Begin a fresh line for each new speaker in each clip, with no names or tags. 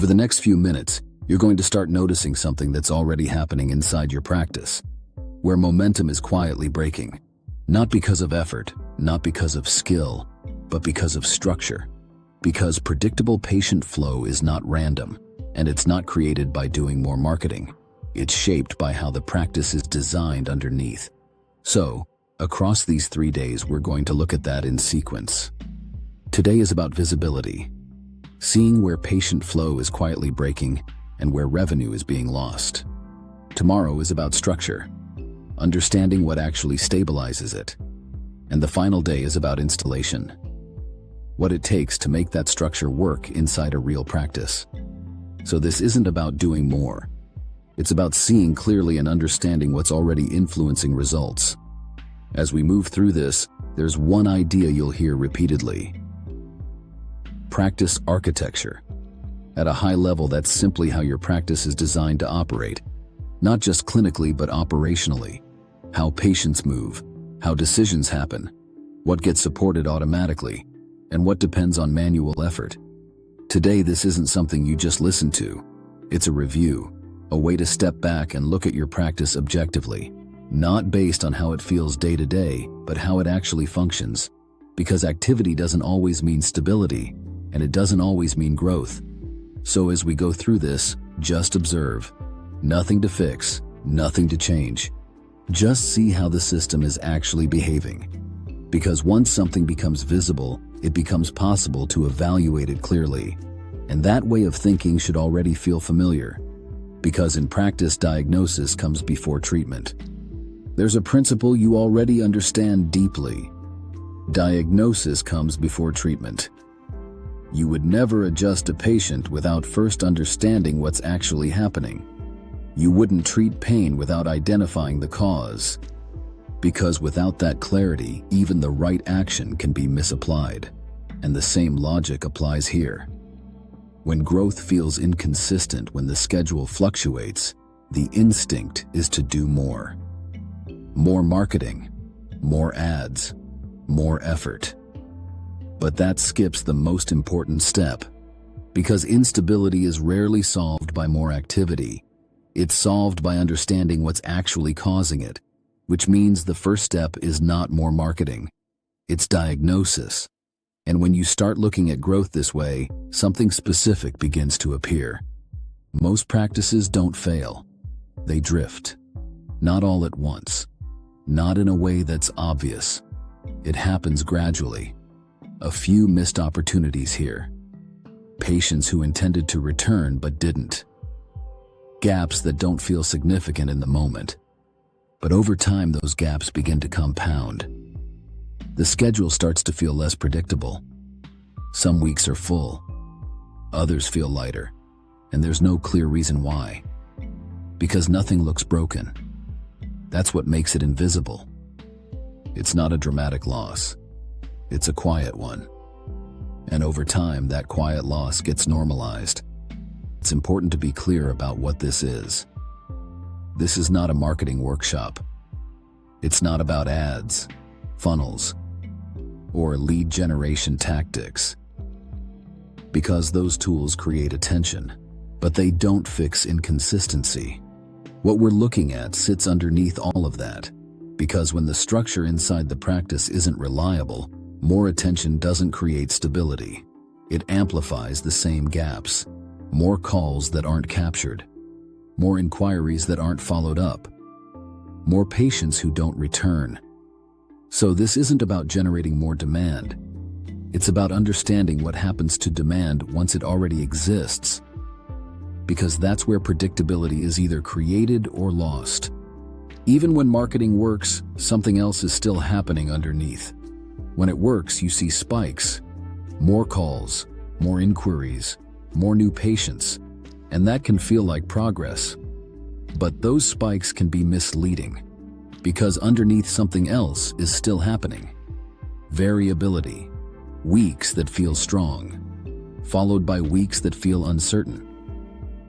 Over the next few minutes, you're going to start noticing something that's already happening inside your practice, where momentum is quietly breaking. Not because of effort, not because of skill, but because of structure. Because predictable patient flow is not random, and it's not created by doing more marketing. It's shaped by how the practice is designed underneath. So, across these 3 days, we're going to look at that in sequence. Today is about visibility, seeing where patient flow is quietly breaking and where revenue is being lost. Tomorrow is about structure, understanding what actually stabilizes it. And the final day is about installation, what it takes to make that structure work inside a real practice. So this isn't about doing more. It's about seeing clearly and understanding what's already influencing results. As we move through this, there's one idea you'll hear repeatedly. Practice architecture. At a high level, that's simply how your practice is designed to operate, not just clinically but operationally. How patients move, how decisions happen, what gets supported automatically, and what depends on manual effort. Today, this isn't something you just listen to. It's a review, a way to step back and look at your practice objectively, not based on how it feels day to day, but how it actually functions. Because activity doesn't always mean stability, and it doesn't always mean growth. So as we go through this, just observe. Nothing to fix, nothing to change. Just see how the system is actually behaving. Because once something becomes visible, it becomes possible to evaluate it clearly. And that way of thinking should already feel familiar. Because in practice, diagnosis comes before treatment. There's a principle you already understand deeply. Diagnosis comes before treatment. You would never adjust a patient without first understanding what's actually happening. You wouldn't treat pain without identifying the cause. Because without that clarity, even the right action can be misapplied. And the same logic applies here. When growth feels inconsistent, when the schedule fluctuates, the instinct is to do more. More marketing, more ads, more effort. But that skips the most important step. Because instability is rarely solved by more activity. It's solved by understanding what's actually causing it. Which means the first step is not more marketing. It's diagnosis. And when you start looking at growth this way, something specific begins to appear. Most practices don't fail. They drift. Not all at once. Not in a way that's obvious. It happens gradually. A few missed opportunities here. Patients who intended to return but didn't. Gaps that don't feel significant in the moment. But over time, those gaps begin to compound. The schedule starts to feel less predictable. Some weeks are full. Others feel lighter. And there's no clear reason why. Because nothing looks broken. That's what makes it invisible. It's not a dramatic loss. It's a quiet one. And over time, that quiet loss gets normalized. It's important to be clear about what this is. This is not a marketing workshop. It's not about ads, funnels, or lead generation tactics. Because those tools create attention, but they don't fix inconsistency. What we're looking at sits underneath all of that. Because when the structure inside the practice isn't reliable, more attention doesn't create stability. It amplifies the same gaps. More calls that aren't captured. More inquiries that aren't followed up. More patients who don't return. So this isn't about generating more demand. It's about understanding what happens to demand once it already exists. Because that's where predictability is either created or lost. Even when marketing works, something else is still happening underneath. When it works, you see spikes. More calls, more inquiries, more new patients. And that can feel like progress. But those spikes can be misleading. Because underneath something else is still happening. Variability. Weeks that feel strong, followed by weeks that feel uncertain.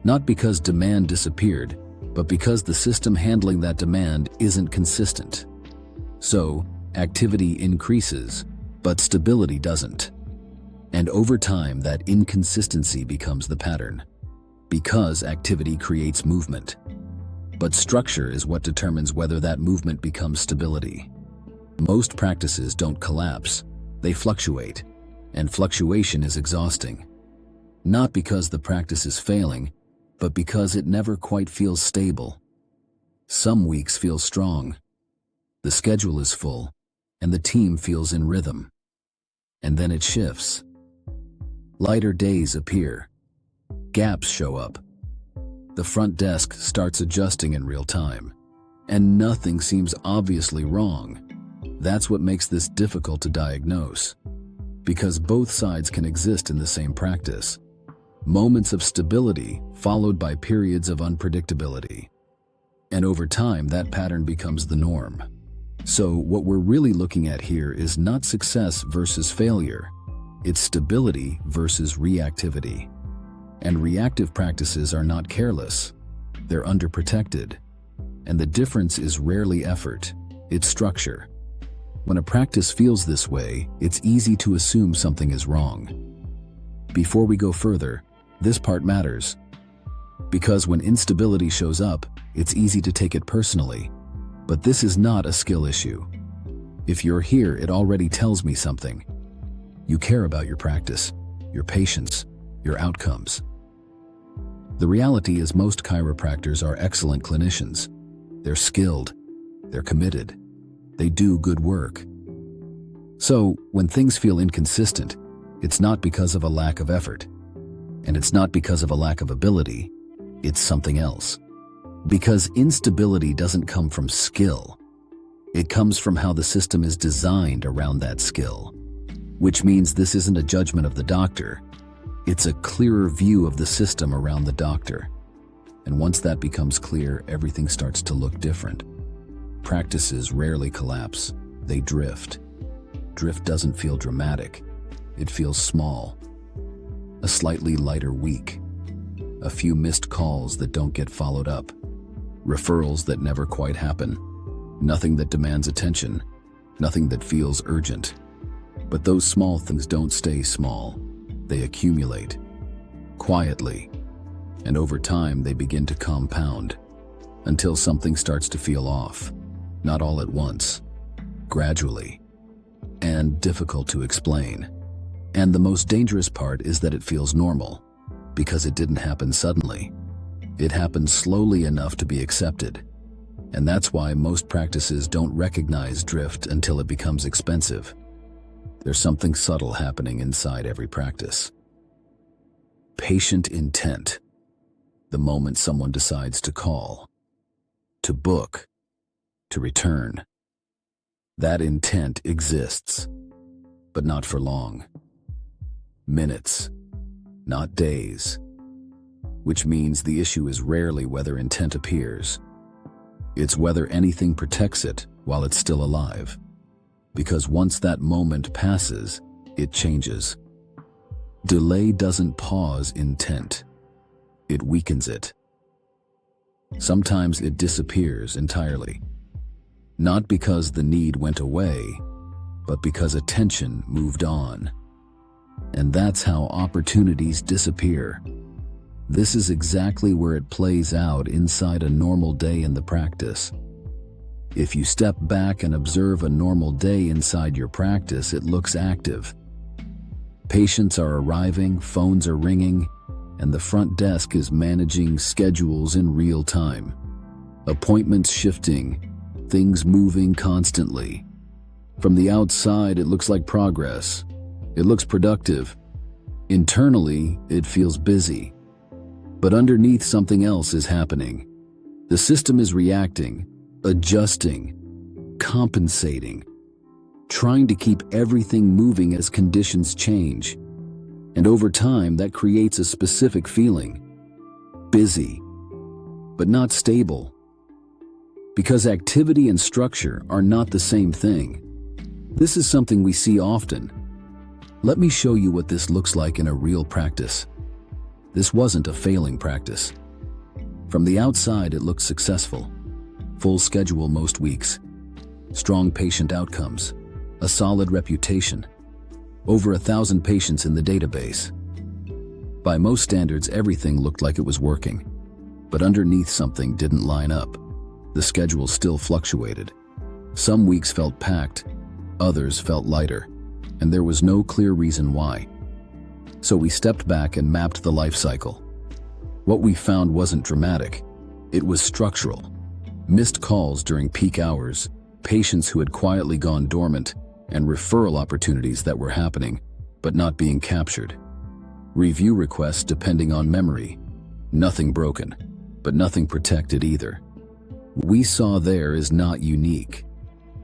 Not because demand disappeared, but because the system handling that demand isn't consistent. So, activity increases, but stability doesn't. And over time, that inconsistency becomes the pattern. because activity creates movement. But structure is what determines whether that movement becomes stability. Most practices don't collapse, they fluctuate, and fluctuation is exhausting. Not because the practice is failing, but because it never quite feels stable. Some weeks feel strong, the schedule is full, and the team feels in rhythm. And then it shifts. Lighter days appear. Gaps show up. The front desk starts adjusting in real time, and nothing seems obviously wrong. That's what makes this difficult to diagnose, because both sides can exist in the same practice. Moments of stability followed by periods of unpredictability. And over time, that pattern becomes the norm. So what we're really looking at here is not success versus failure. It's stability versus reactivity. And reactive practices are not careless. They're underprotected. And the difference is rarely effort, it's structure. When a practice feels this way, it's easy to assume something is wrong. Before we go further, this part matters. Because when instability shows up, it's easy to take it personally. But this is not a skill issue. If you're here, it already tells me something. You care about your practice, your patients, your outcomes. The reality is most chiropractors are excellent clinicians. They're skilled, they're committed, they do good work. So, when things feel inconsistent, it's not because of a lack of effort. And it's not because of a lack of ability, it's something else. Because instability doesn't come from skill. It comes from how the system is designed around that skill. Which means this isn't a judgment of the doctor. It's a clearer view of the system around the doctor. And once that becomes clear, everything starts to look different. Practices rarely collapse, they drift. Drift doesn't feel dramatic, it feels small. A slightly lighter week. A few missed calls that don't get followed up. Referrals that never quite happen. Nothing that demands attention. Nothing that feels urgent. But those small things don't stay small. They accumulate. Quietly. And over time they begin to compound. Until something starts to feel off. Not all at once. Gradually. And difficult to explain. And the most dangerous part is that it feels normal. Because it didn't happen suddenly. It happened slowly enough to be accepted. And that's why most practices don't recognize drift until it becomes expensive. There's something subtle happening inside every practice. Patient intent. The moment someone decides to call, to book, to return. That intent exists, but not for long. Minutes, not days. Which means the issue is rarely whether intent appears. It's whether anything protects it while it's still alive. Because once that moment passes, it changes. Delay doesn't pause intent. It weakens it. Sometimes it disappears entirely. Not because the need went away, but because attention moved on. And that's how opportunities disappear. This is exactly where it plays out inside a normal day in the practice. If you step back and observe a normal day inside your practice, it looks active. Patients are arriving, phones are ringing, and the front desk is managing schedules in real time. Appointments shifting, things moving constantly. From the outside, it looks like progress. It looks productive. Internally, it feels busy. But underneath, something else is happening. The system is reacting, adjusting, compensating, trying to keep everything moving as conditions change. And over time, that creates a specific feeling. Busy, but not stable. Because activity and structure are not the same thing. This is something we see often. Let me show you what this looks like in a real practice. This wasn't a failing practice. From the outside, it looked successful. Full schedule most weeks. Strong patient outcomes. A solid reputation. Over 1,000 patients in the database. By most standards, everything looked like it was working. But underneath, something didn't line up. The schedule still fluctuated. Some weeks felt packed, others felt lighter, and there was no clear reason why. So we stepped back and mapped the life cycle. What we found wasn't dramatic. It was structural. Missed calls during peak hours, patients who had quietly gone dormant, and referral opportunities that were happening, but not being captured. Review requests depending on memory. Nothing broken, but nothing protected either. What we saw there is not unique.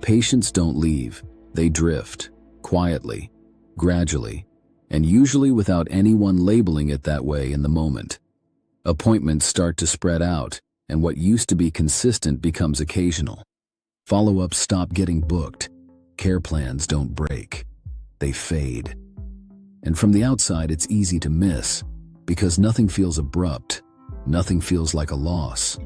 Patients don't leave, they drift, quietly, gradually, and usually without anyone labeling it that way in the moment. Appointments start to spread out, and what used to be consistent becomes occasional. Follow-ups stop getting booked. Care plans don't break. They fade. And from the outside, it's easy to miss, because nothing feels abrupt, nothing feels like a loss.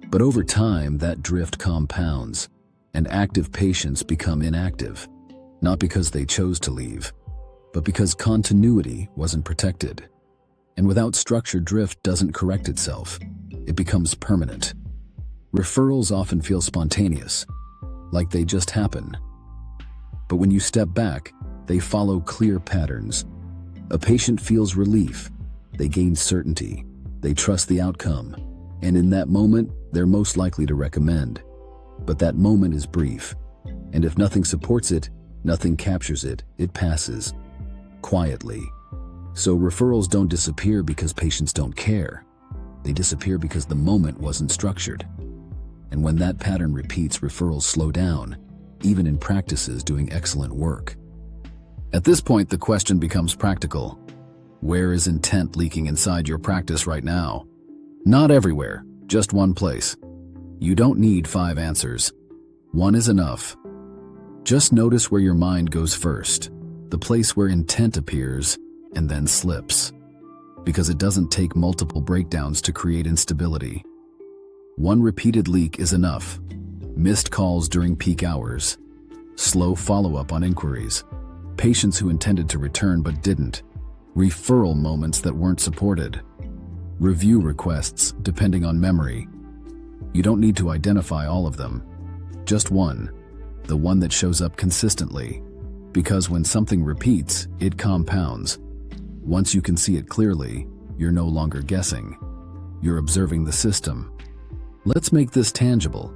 But over time, that drift compounds, and active patients become inactive, not because they chose to leave, but because continuity wasn't protected. And without structure, drift doesn't correct itself. It becomes permanent. Referrals often feel spontaneous, like they just happen. But when you step back, they follow clear patterns. A patient feels relief. They gain certainty. They trust the outcome. And in that moment, they're most likely to recommend. But that moment is brief. And if nothing supports it, nothing captures it, it passes. Quietly. So referrals don't disappear because patients don't care. They disappear because the moment wasn't structured. And when that pattern repeats, referrals slow down, even in practices doing excellent work. At this point, the question becomes practical. Where is intent leaking inside your practice right now? Not everywhere, just one place. You don't need 5 answers. One is enough. Just notice where your mind goes first, the place where intent appears and then slips. Because it doesn't take multiple breakdowns to create instability. One repeated leak is enough. Missed calls during peak hours. Slow follow-up on inquiries. Patients who intended to return but didn't. Referral moments that weren't supported. Review requests depending on memory. You don't need to identify all of them. Just one. The one that shows up consistently. Because when something repeats, it compounds. Once you can see it clearly, you're no longer guessing. You're observing the system. Let's make this tangible.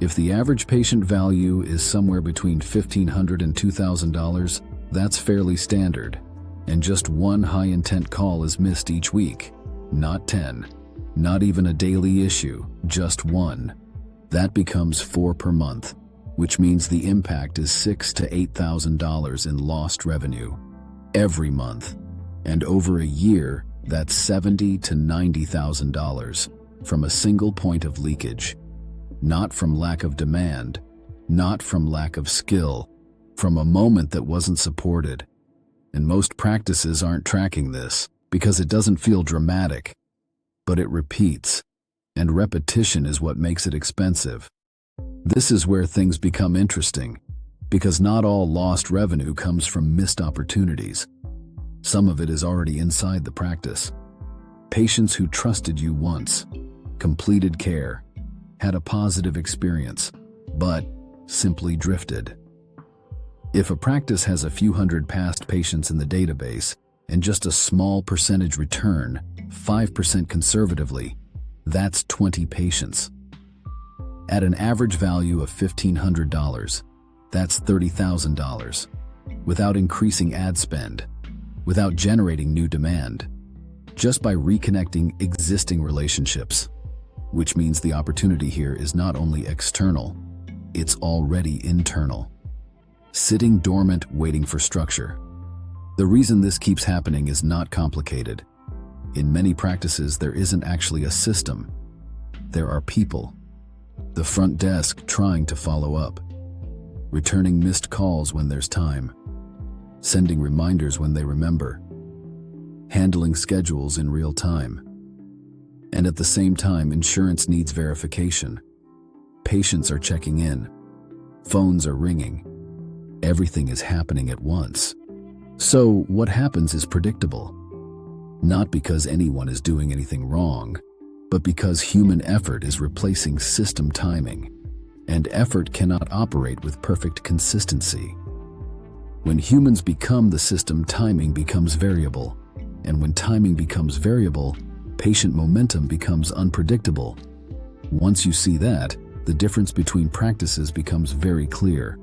If the average patient value is somewhere between $1,500 and $2,000, that's fairly standard. And just one high-intent call is missed each week. Not 10. Not even a daily issue, just one. That becomes 4 per month, which means the impact is $6,000 to $8,000 in lost revenue. Every month. And over a year, that's $70,000 to $90,000 from a single point of leakage. Not from lack of demand, not from lack of skill, from a moment that wasn't supported. And most practices aren't tracking this because it doesn't feel dramatic, but it repeats, and repetition is what makes it expensive. This is where things become interesting, because not all lost revenue comes from missed opportunities. Some of it is already inside the practice. Patients who trusted you once, completed care, had a positive experience, but simply drifted. If a practice has a few hundred past patients in the database and just a small percentage return, 5% conservatively, that's 20 patients. At an average value of $1,500, that's $30,000, without increasing ad spend, without generating new demand, just by reconnecting existing relationships, which means the opportunity here is not only external, it's already internal. Sitting dormant, waiting for structure. The reason this keeps happening is not complicated. In many practices, there isn't actually a system. There are people. The front desk trying to follow up, returning missed calls when there's time, sending reminders when they remember, handling schedules in real time. And at the same time, insurance needs verification. Patients are checking in. Phones are ringing. Everything is happening at once. So what happens is predictable. Not because anyone is doing anything wrong, but because human effort is replacing system timing, and effort cannot operate with perfect consistency. When humans become the system, timing becomes variable, and when timing becomes variable, patient momentum becomes unpredictable. Once you see that, the difference between practices becomes very clear.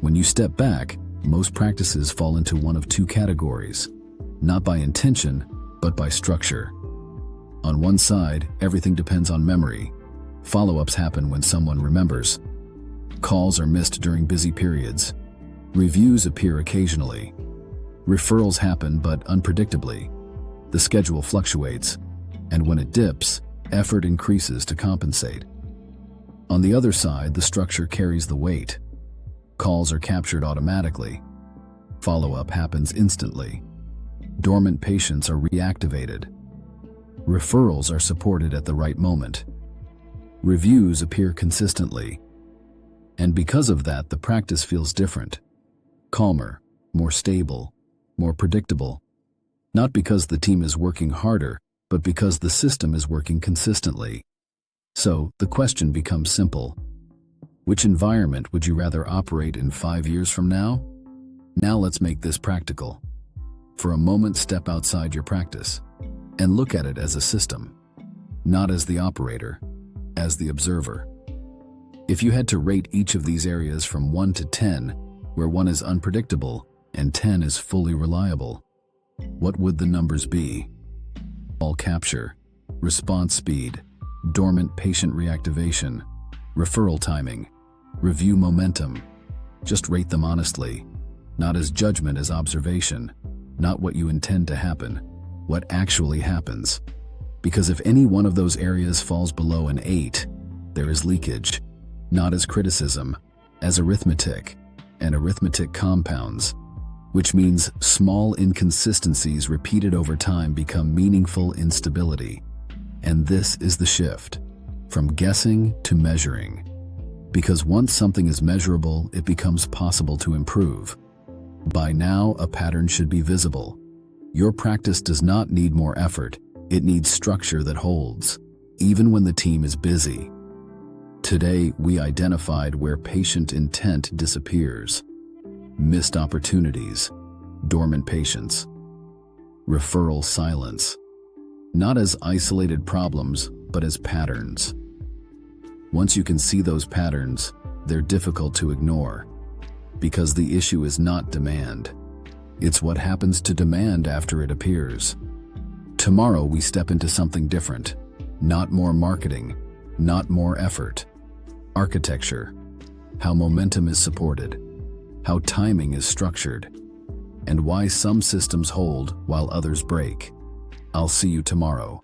When you step back, most practices fall into one of two categories, not by intention, but by structure. On one side, everything depends on memory. Follow-ups happen when someone remembers. Calls are missed during busy periods. Reviews appear occasionally. Referrals happen but unpredictably. The schedule fluctuates, and when it dips, effort increases to compensate. On the other side, the structure carries the weight. Calls are captured automatically. Follow-up happens instantly. Dormant patients are reactivated. Referrals are supported at the right moment. Reviews appear consistently. And because of that, the practice feels different. Calmer, more stable, more predictable. Not because the team is working harder, but because the system is working consistently. So, the question becomes simple. Which environment would you rather operate in 5 years from now? Now let's make this practical. For a moment, step outside your practice and look at it as a system, not as the operator, as the observer. If you had to rate each of these areas from 1 to 10, where 1 is unpredictable and 10 is fully reliable, what would the numbers be? Call capture, response speed, dormant patient reactivation, referral timing, review momentum. Just rate them honestly, not as judgment, as observation, not what you intend to happen, what actually happens. Because if any one of those areas falls below an 8, there is leakage, not as criticism, as arithmetic, and arithmetic compounds, which means small inconsistencies repeated over time become meaningful instability. And this is the shift, from guessing to measuring. Because once something is measurable, it becomes possible to improve. By now, a pattern should be visible. Your practice does not need more effort, it needs structure that holds, even when the team is busy. Today, we identified where patient intent disappears. Missed opportunities, dormant patients, referral silence. Not as isolated problems, but as patterns. Once you can see those patterns, they're difficult to ignore. Because the issue is not demand. It's what happens to demand after it appears. Tomorrow we step into something different. Not more marketing, not more effort. Architecture. How momentum is supported. How timing is structured. And why some systems hold while others break. I'll see you tomorrow.